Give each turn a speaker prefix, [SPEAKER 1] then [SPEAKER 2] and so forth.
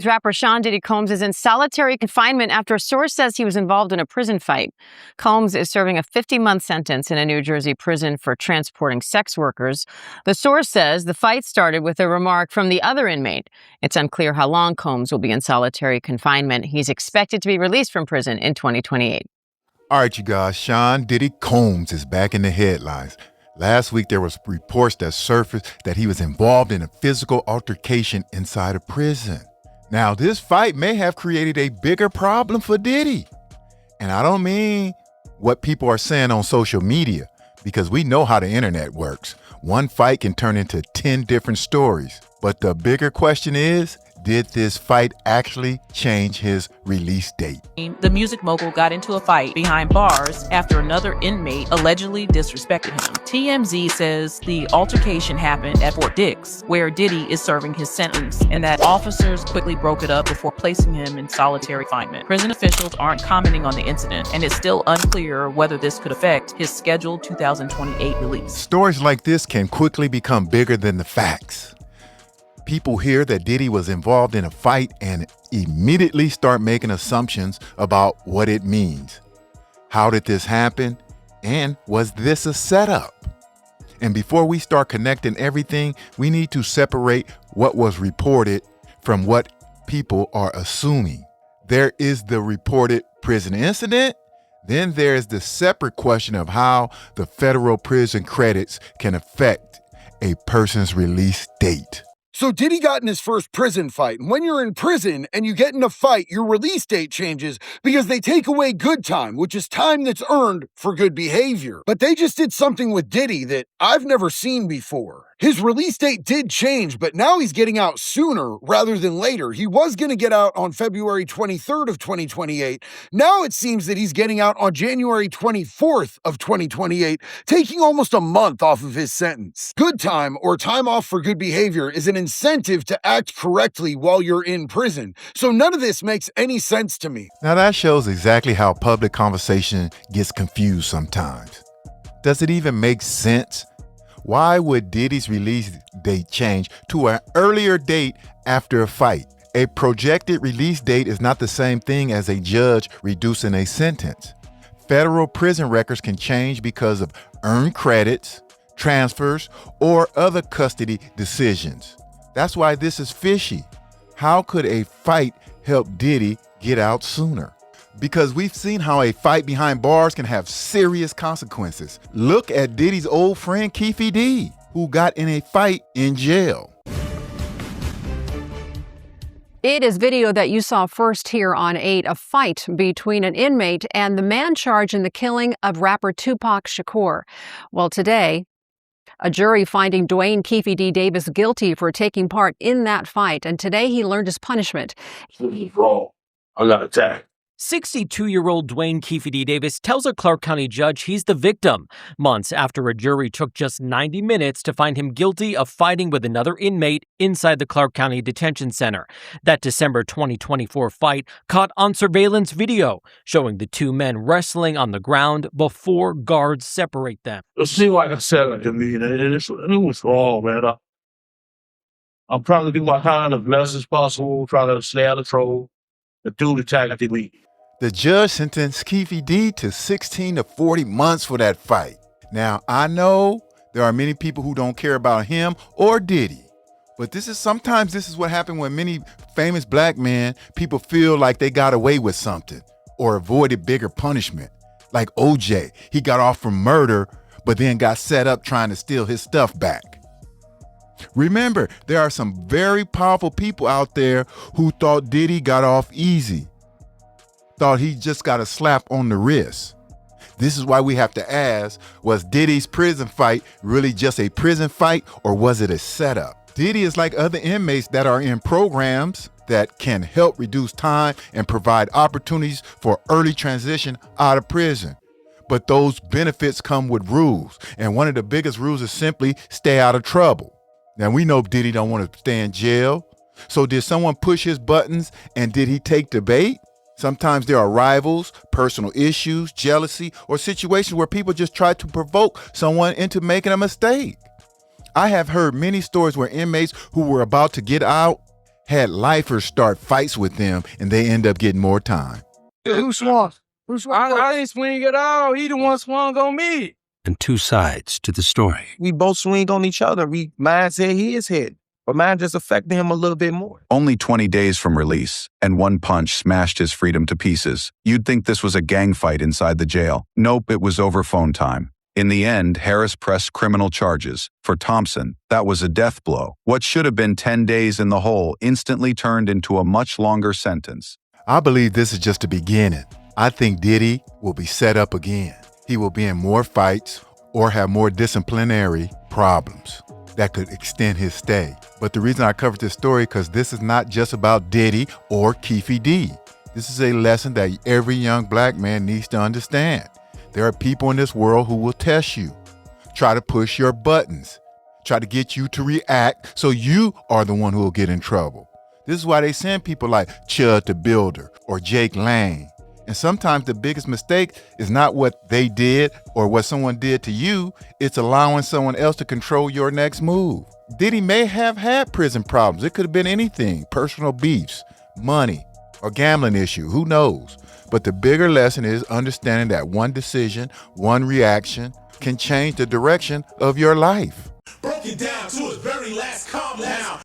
[SPEAKER 1] Rapper Sean Diddy Combs is in solitary confinement after a source says he was involved in a prison fight. Combs is serving a 50-month sentence in a New Jersey prison for transporting sex workers. The source says the fight started with a remark from the other inmate. It's unclear how long Combs will be in solitary confinement. He's expected to be released from prison in 2028.
[SPEAKER 2] All right, you guys, Sean Diddy Combs is back in the headlines. Last week, there was reports that surfaced that he was involved in a physical altercation inside a prison. Now, this fight may have created a bigger problem for Diddy. And I don't mean what people are saying on social media, because we know how the internet works. One fight can turn into 10 different stories. But the bigger question is, did this fight actually change his release date?
[SPEAKER 3] The music mogul got into a fight behind bars after another inmate allegedly disrespected him. TMZ says the altercation happened at Fort Dix, where Diddy is serving his sentence, and that officers quickly broke it up before placing him in solitary confinement. Prison officials aren't commenting on the incident, and it's still unclear whether this could affect his scheduled 2028 release.
[SPEAKER 2] Stories like this can quickly become bigger than the facts. People hear that Diddy was involved in a fight and immediately start making assumptions about what it means. How did this happen? And was this a setup? And before we start connecting everything, we need to separate what was reported from what people are assuming. There is the reported prison incident. Then there's the separate question of how the federal prison credits can affect a person's release date.
[SPEAKER 4] So Diddy got in his first prison fight, and when you're in prison and you get in a fight, your release date changes because they take away good time, which is time that's earned for good behavior. But they just did something with Diddy that I've never seen before. His release date did change, but now he's getting out sooner rather than later. He was going to get out on February 23rd of 2028. Now it seems that he's getting out on January 24th of 2028, taking almost a month off of his sentence. Good time, or time off for good behavior, is an incentive to act correctly while you're in prison. So none of this makes any sense to me.
[SPEAKER 2] Now that shows exactly how public conversation gets confused sometimes. Does it even make sense? Why would Diddy's release date change to an earlier date after a fight? A projected release date is not the same thing as a judge reducing a sentence. Federal prison records can change because of earned credits, transfers, or other custody decisions. That's why this is fishy. How could a fight help Diddy get out sooner? Because we've seen how a fight behind bars can have serious consequences. Look at Diddy's old friend Keefe D, who got in a fight in jail.
[SPEAKER 5] It is video that you saw first here on 8, a fight between an inmate and the man charged in the killing of rapper Tupac Shakur. Well, today, a jury finding Dwayne Keefe D. Davis guilty for taking part in that fight, and today he learned his punishment.
[SPEAKER 6] This is wrong. I got attacked.
[SPEAKER 7] 62-year-old Dwayne Keefe D. Davis tells a Clark County judge he's the victim, months after a jury took just 90 minutes to find him guilty of fighting with another inmate inside the Clark County Detention Center. That December 2024 fight caught on surveillance video, showing the two men wrestling on the ground before guards separate them.
[SPEAKER 6] It seemed like I said it to me, and it was wrong, man. I'm trying to do my time as best as possible, trying to stay out of trouble, and do the tactically.
[SPEAKER 2] The judge sentenced Keefe D to 16 to 40 months for that fight. Now, I know there are many people who don't care about him or Diddy, but sometimes this is what happened when many famous black men, people feel like they got away with something or avoided bigger punishment. Like OJ, he got off from murder, but then got set up trying to steal his stuff back. Remember, there are some very powerful people out there who thought Diddy got off easy. Thought he just got a slap on the wrist. This is why we have to ask, was Diddy's prison fight really just a prison fight, or was it a setup? Diddy is like other inmates that are in programs that can help reduce time and provide opportunities for early transition out of prison. But those benefits come with rules, and one of the biggest rules is simply stay out of trouble. Now, we know Diddy don't want to stay in jail. So did someone push his buttons, and did he take the bait? Sometimes there are rivals, personal issues, jealousy, or situations where people just try to provoke someone into making a mistake. I have heard many stories where inmates who were about to get out had lifers start fights with them, and they end up getting more time.
[SPEAKER 8] Who swung? I didn't swing at all. He the one swung on me.
[SPEAKER 9] And two sides to the story.
[SPEAKER 8] We both swing on each other. Mine said his head, but mine just affected him a little bit more.
[SPEAKER 10] Only 20 days from release, and one punch smashed his freedom to pieces. You'd think this was a gang fight inside the jail. Nope, it was over phone time. In the end, Harris pressed criminal charges. For Thompson, that was a death blow. What should have been 10 days in the hole instantly turned into a much longer sentence.
[SPEAKER 2] I believe this is just the beginning. I think Diddy will be set up again. He will be in more fights or have more disciplinary problems that could extend his stay. But the reason I covered this story, because this is not just about Diddy or Keefe D. This is a lesson that every young black man needs to understand. There are people in this world who will test you, try to push your buttons, try to get you to react so you are the one who will get in trouble. This is why they send people like Chud the Builder or Jake Lang. And sometimes the biggest mistake is not what they did or what someone did to you, it's allowing someone else to control your next move. Diddy may have had prison problems. It could have been anything, personal beefs, money, or gambling issue, who knows? But the bigger lesson is understanding that one decision, one reaction can change the direction of your life.
[SPEAKER 11] Broke it down to its very last compound.